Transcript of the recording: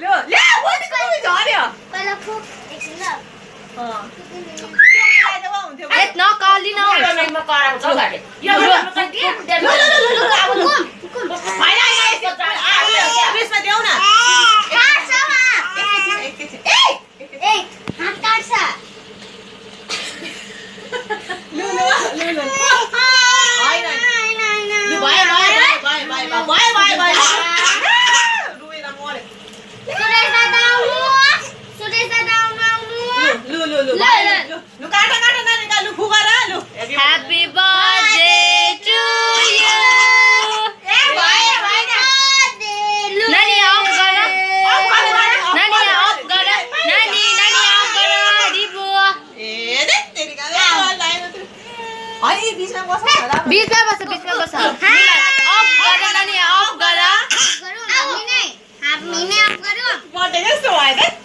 लो ले वो नि कति झर्यो पहिला फुक एकछिन ल ए नकाली न म कराउँछ गाडी यो प्रेसमा देऊ न हात काट्छ Happy birthday to you. Nani off गर Nani off गर Nani off गर रिबु बीचमा बस off गर Nani off गर हामी नै off गरौँ बर्थडे जस्तो भयो